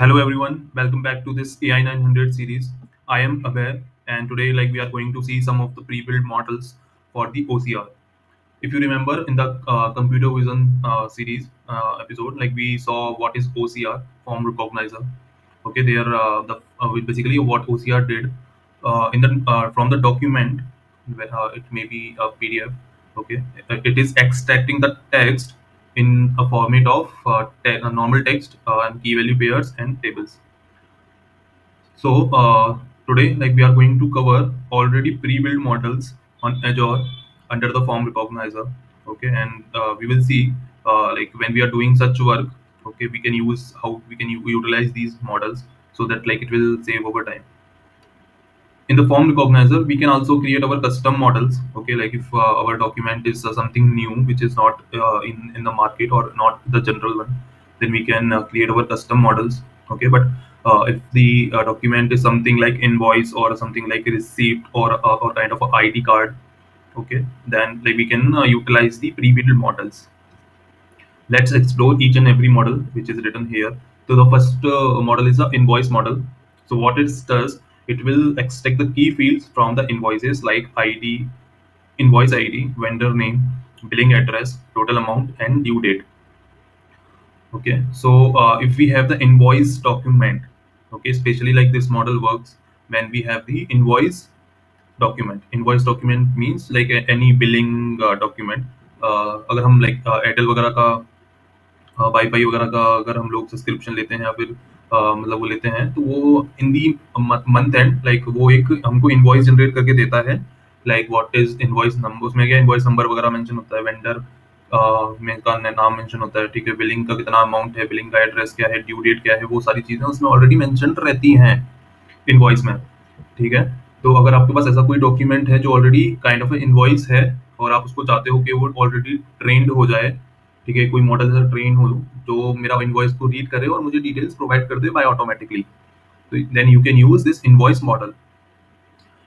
Hello everyone, welcome back to this AI 900 series. I am Abhay and today we are going to see some of the pre-built models for the OCR. If you remember in the computer vision series episode, we saw what is OCR, form recognizer. Okay, there basically what OCR did in the from the document, it may be a PDF. Okay, it is extracting the text in a format of normal text and key value pairs and tables. So today, we are going to cover already pre-built models on Azure under the form recognizer. Okay, and we will see when we are doing such work. Okay, we can use how we can utilize these models so that it will save over time. In the form recognizer, we can also create our custom models. Okay, like if our document is something new which is not in the market or not the general one, then we can create our custom models. Okay, but if the document is something like invoice or something like a receipt or kind of a ID card, okay, then we can utilize the pre-built models. Let's explore each and every model which is written here. So the first model is the invoice model. So what it does, it will extract the key fields from the invoices like ID, invoice ID, vendor name, billing address, total amount, and due date. Okay, so if we have the invoice document, okay, especially this model works when we have the invoice document. Invoice document means any billing document. अगर हम Airtel वगैरह का wifi वगैरह का अगर हम लोग subscription लेते हैं या फिर वो लेते हैं तो वो इन दी मंथ एंड वो एक हमको इनवॉइस जनरेट करके देता है व्हाट इज इनवॉइस नंबर, उसमें क्या इनवॉइस नंबर वगैरह मेंशन होता है, वेंडर में का नाम मेंशन होता है, ठीक है, बिलिंग का कितना अमाउंट है, बिलिंग का एड्रेस क्या है, ड्यू डेट क्या है, वो सारी चीजें उसमें ऑलरेडी मेंशन रहती हैं इनवॉइस में। ठीक है, तो अगर आपके पास ऐसा कोई डॉक्यूमेंट है जो ऑलरेडी काइंड ऑफ इनवॉइस है और आप उसको चाहते हो कि वो ऑलरेडी ट्रेंड हो जाए, ठीक है, कोई मॉडल ऐसा ट्रेन हो जो मेरा इनवॉइस को रीड करे और मुझे डिटेल्स प्रोवाइड कर दे बाय ऑटोमेटिकली, तो then you can use this invoice model.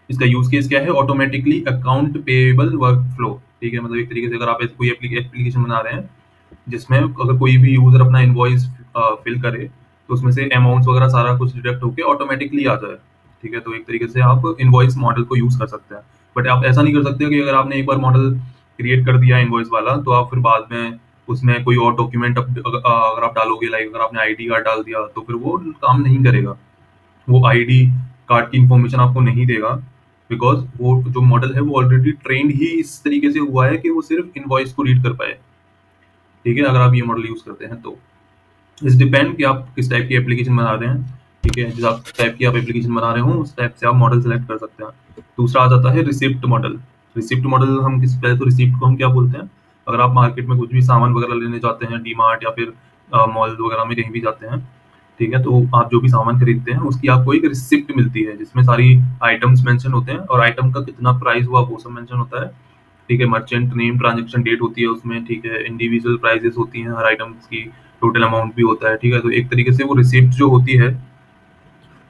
इसका यूज केस क्या है? Automatically account payable workflow. ठीक है, मतलब एक तरीके से अगर आप ऐसे कोई एप्लीकेशन बना रहे हैं जिसमें अगर कोई भी यूजर अपना इनवॉइस फिल करे तो उसमें से अमाउंट्स वगैरह सारा कुछ डिडक्ट होके ऑटोमेटिकली आ जाए। ठीक है, तो एक तरीके से आप इनवॉइस मॉडल को यूज कर सकते हैं। बट आप ऐसा नहीं कर सकते कि अगर आपने एक बार मॉडल क्रिएट कर दिया इनवॉइस वाला तो आप फिर बाद में उसमें कोई और डॉक्यूमेंट अगर आप डालोगे, अगर आपने आईडी कार्ड डाल दिया तो फिर वो काम नहीं करेगा, वो आईडी कार्ड की इंफॉर्मेशन आपको नहीं देगा, बिकॉज वो जो मॉडल है वो ऑलरेडी ट्रेंड ही इस तरीके से हुआ है कि वो सिर्फ इनवॉइस को रीड कर पाए। ठीक है, अगर आप ये मॉडल यूज करते हैं तो इस डिपेंड कि आप किस टाइप की एप्लीकेशन बना रहे हैं। ठीक है, जिस आप टाइप की आप एप्लीकेशन बना रहे हो उस टाइप से आप मॉडल सेलेक्ट कर सकते हैं। दूसरा आ जाता है रिसिप्ट मॉडल। रिसिप्ट मॉडल हम किस पहले तो रिसिप्ट को हम क्या बोलते हैं? अगर आप मार्केट में कुछ भी सामान वगैरह लेने जाते हैं, डी मार्ट या फिर मॉल वगैरह में कहीं भी जाते हैं, ठीक है, तो आप जो भी सामान खरीदते हैं उसकी आपको एक रिसिप्ट मिलती है जिसमें सारी आइटम्स मेंशन होते हैं और आइटम का कितना प्राइस हुआ वो सब मेंशन होता है। ठीक है, मर्चेंट नेम, ट्रांजैक्शन डेट होती है उसमें, ठीक है, इंडिविजुअल प्राइसेस होती हैं हर आइटम्स की, टोटल अमाउंट भी होता है। ठीक है, तो एक तरीके से वो रिसिप्ट जो होती है,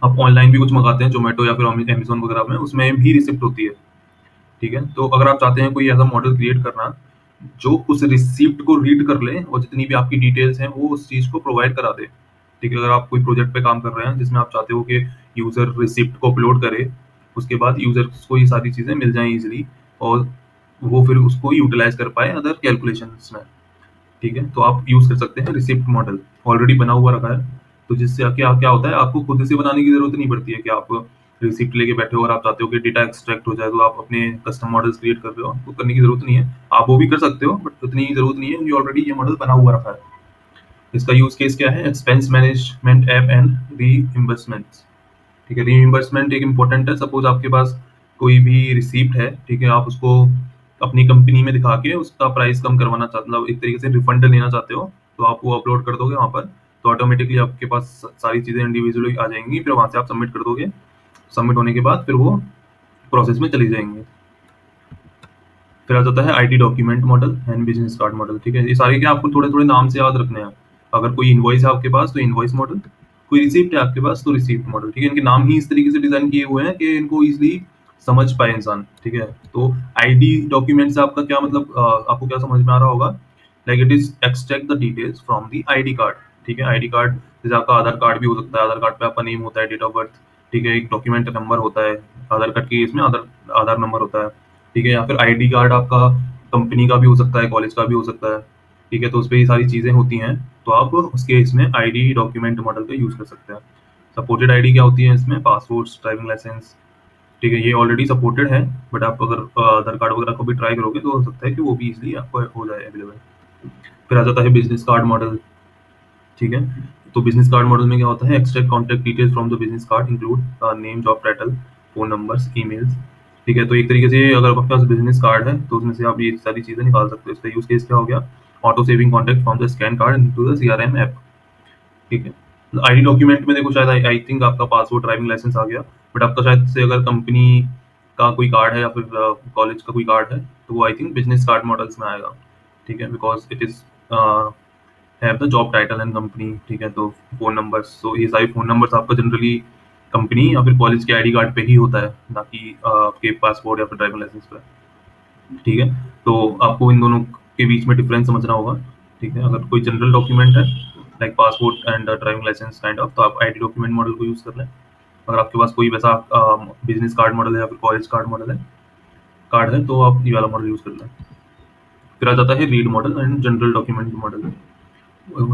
आप ऑनलाइन भी कुछ मंगाते हैं जोमेटो या फिर अमेजोन वगैरह में, उसमें भी रिसिप्ट होती है। ठीक है, तो अगर आप चाहते हैं कोई ऐसा मॉडल क्रिएट करना जो उस रिसिप्ट को रीड कर ले और जितनी भी आपकी डिटेल्स हैं वो उस चीज को प्रोवाइड करा दे। ठीक है, अगर आप कोई प्रोजेक्ट पे काम कर रहे हैं जिसमें आप चाहते हो कि यूजर रिसिप्ट को अपलोड करे, उसके बाद यूजर को ये सारी चीजें मिल जाएं इजीली और वो फिर उसको यूटिलाइज कर पाए अदर कैलकुलेशंस में। ठीक है, तो आप यूज कर सकते हैं रिसिप्ट मॉडल, ऑलरेडी बना हुआ रखा है। तो जिससे क्या क्या होता है, आपको खुद से बनाने की जरूरत नहीं पड़ती है कि आप रिसिप्ट लेके बैठे हो और आप चाहते हो कि डेटा एक्सट्रैक्ट हो जाए तो आप अपने कस्टम मॉडल्स क्रिएट कर रहे हो, आपको करने की जरूरत नहीं है। आप वो भी कर सकते हो बट उतनी जरूरत नहीं है क्योंकि ऑलरेडी ये मॉडल बना हुआ रखा है। इसका यूज केस क्या है? Expense management app and reimbursement. ठीक है, रीइंबर्समेंट एक इंपॉर्टेंट है। सपोज आपके पास कोई भी रिसीप्ट है, ठीक है, आप उसको अपनी कंपनी में दिखा के उसका प्राइस कम करवाना चाहते, मतलब एक तरीके से रिफंड लेना चाहते हो, तो आप वो अपलोड कर दोगे वहाँ पर, तो ऑटोमेटिकली आपके पास सारी चीज़ें इंडिविजुअली आ जाएंगी, फिर वहाँ से आप सबमिट कर दोगे। सबमिट होने के बाद फिर वो प्रोसेस में चली जाएंगी। फिर आ जाता है IT document model and business card model. ठीक है, ये सारे क्या आपको थोड़े थोड़े नाम से याद रखने हैं। अगर कोई इनवॉइस है आपके पास तो इनवॉइस मॉडल, कोई रिसिप्ट है आपके पास तो रिसिप्ट मॉडल। ठीक है, इनके नाम ही इस तरीके से डिजाइन किए हुए हैं कि इनको इजिली समझ पाए इंसान। ठीक है, तो आईडी डॉक्यूमेंट से आपका क्या मतलब, आपको क्या समझ में आ रहा होगा? Like it is extract the details from the ID card. ठीक है। आईडी कार्ड जैसे आपका आधार कार्ड भी हो सकता है, आधार कार्ड पे आपका नेम होता है, डेट ऑफ बर्थ, ठीक है, एक डॉक्यूमेंट नंबर होता है, आधार कार्ड के इसमें आधार आधार नंबर होता है, ठीक है, या फिर आईडी कार्ड आपका कंपनी का भी हो सकता है, कॉलेज का भी हो सकता है, ठीक है, तो उस पर ये सारी चीज़ें होती हैं, तो आप उसके इसमें आईडी डॉक्यूमेंट मॉडल का यूज़ कर सकते हैं। सपोर्टेड आईडी क्या होती है इसमें? पासपोर्ट, ड्राइविंग लाइसेंस, ठीक है, ये ऑलरेडी सपोर्टेड है, बट आप अगर आधार कार्ड वगैरह को भी ट्राई करोगे तो हो सकता है कि वो भी इजीली आपको हो जाए अवेलेबल। फिर आ जाता है बिजनेस कार्ड मॉडल, ठीक है। तो बिजनेस कार्ड मॉडल में क्या होता है? Extract contact details from the business card include name, job title, phone numbers, emails, ठीक है। तो एक तरीके से अगर आपके पास बिजनेस कार्ड है तो उसमें से आप ये सारी चीज़ें निकाल सकते हो। इसका यूज केस क्या हो गया? Auto saving contact from the scan card into the CRM app, ठीक है। आईडी डॉक्यूमेंट में देखो, शायद आई थिंक आपका पासपोर्ट, ड्राइविंग लाइसेंस आ गया, बट आपका शायद से अगर कंपनी का कोई कार्ड है या फिर कॉलेज का कोई कार्ड है तो वो I think business card models में आएगा, ठीक है, because it is have the job title and company, ठीक है। तो फोन नंबर्स, तो ये सारे फोन नंबर्स आपका जनरली कंपनी या फिर कॉलेज के आईडी कार्ड पे ही होता है, ना कि आपके पासपोर्ट या फिर ड्राइविंग लाइसेंस पे, ठीक है। तो आपको इन दोनों के बीच में डिफरेंस समझना होगा, ठीक है। अगर कोई जनरल डॉक्यूमेंट है like passport and driving licence kind of, तो आप आईडी डॉक्यूमेंट मॉडल को यूज कर लें। अगर आपके पास कोई वैसा बिजनेस कार्ड मॉडल है या फिर कॉलेज कार्ड है तो आप ये वाला मॉडल यूज कर लें। फिर आ जाता है read model and general document model.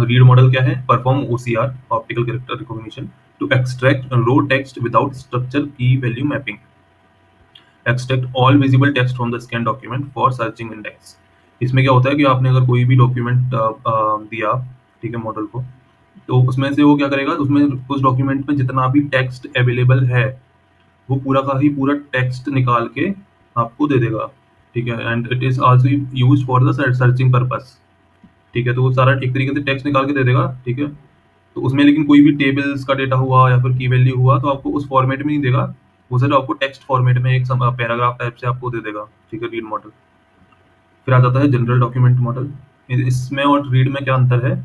Read model क्या है? Perform OCR, optical character recognition, to extract raw text without structure key value mapping, extract all visible text from the scan document for searching index. इसमें क्या होता है कि आपने अगर कोई भी डॉक्यूमेंट दिया, ठीक है, मॉडल को, तो उसमें से वो क्या करेगा, उसमें उस डॉक्यूमेंट में जितना भी टेक्स्ट अवेलेबल है वो पूरा का ही पूरा टेक्स्ट निकाल के आपको दे देगा, ठीक है। And it is also used for the searching purpose, ठीक है। तो वो सारा एक तरीके से टेक्स्ट निकाल के दे देगा, ठीक है। तो उसमें लेकिन कोई भी टेबल्स का डेटा हुआ या फिर की वैल्यू हुआ तो आपको उस फॉर्मेट में नहीं देगा, वो सिर्फ आपको टेक्स्ट फॉर्मेट में एक पैराग्राफ टाइप से आपको दे देगा, ठीक है, रीड मॉडल। फिर आ जाता है जनरल डॉक्यूमेंट मॉडल। इसमें और रीड में क्या अंतर है?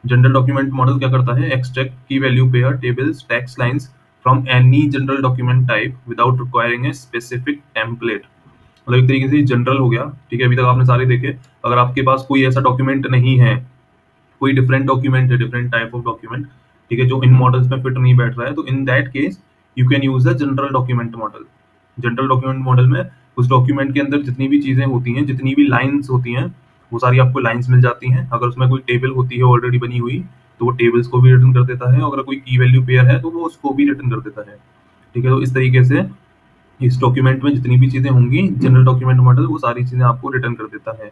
जनरल डॉक्यूमेंट मॉडल क्या करता है? एक्सट्रैक्ट की value pair, tables, text lines from any general document type without requiring a specific template. मतलब एक तरीके से जनरल हो गया, ठीक है। अभी तक आपने सारे देखे। अगर आपके पास कोई ऐसा डॉक्यूमेंट नहीं है, कोई डिफरेंट डॉक्यूमेंट है, डिफरेंट टाइप ऑफ डॉक्यूमेंट, ठीक है, जो इन मॉडल्स में फिट नहीं बैठ रहा है, तो in that case you can use the general document model. General document model में उस डॉक्यूमेंट के अंदर जितनी भी चीजें होती हैं, जितनी भी लाइंस होती हैं, वो सारी आपको लाइंस मिल जाती हैं। अगर उसमें कोई टेबल होती है ऑलरेडी बनी हुई तो वो टेबल्स को भी रिटर्न कर देता है, अगर कोई की वैल्यू पेयर है तो वो उसको भी रिटर्न कर देता है, ठीक है। तो इस तरीके से इस डॉक्यूमेंट में जितनी भी चीजें होंगी, जनरल डॉक्यूमेंट मॉडल वो सारी चीजें आपको रिटर्न कर देता है,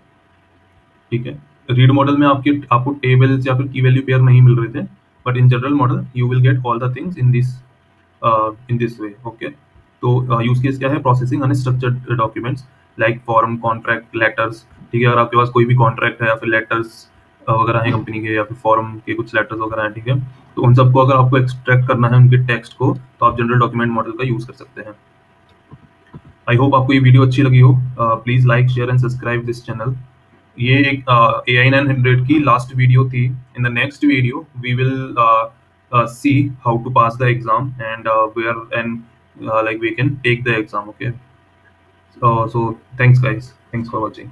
ठीक है। रीड मॉडल में आपको टेबल्स या फिर की वैल्यू पेयर नहीं मिल रहे थे, but in general model you will get all the things in this way, okay. तो यूज केस क्या है? Processing unstructured documents like form, contract, letters, ठीक है। अगर आपके पास कोई भी कॉन्ट्रैक्ट है या फिर लेटर्स वगैरह हैं कंपनी के, या फिर फॉर्म के कुछ लेटर्स वगैरह हैं, ठीक है, तो उन सबको अगर आपको एक्सट्रैक्ट करना है उनके टेक्स्ट को, तो आप जनरल डॉक्यूमेंट मॉडल का यूज कर सकते हैं। आई होप आपको ये वीडियो अच्छी लगी हो। Please like, share and subscribe this channel. ये एक AI 900 की लास्ट वीडियो थी। In the next video we will see how to pass the exam and where and like we can take the exam, okay. So thanks guys, thanks for watching.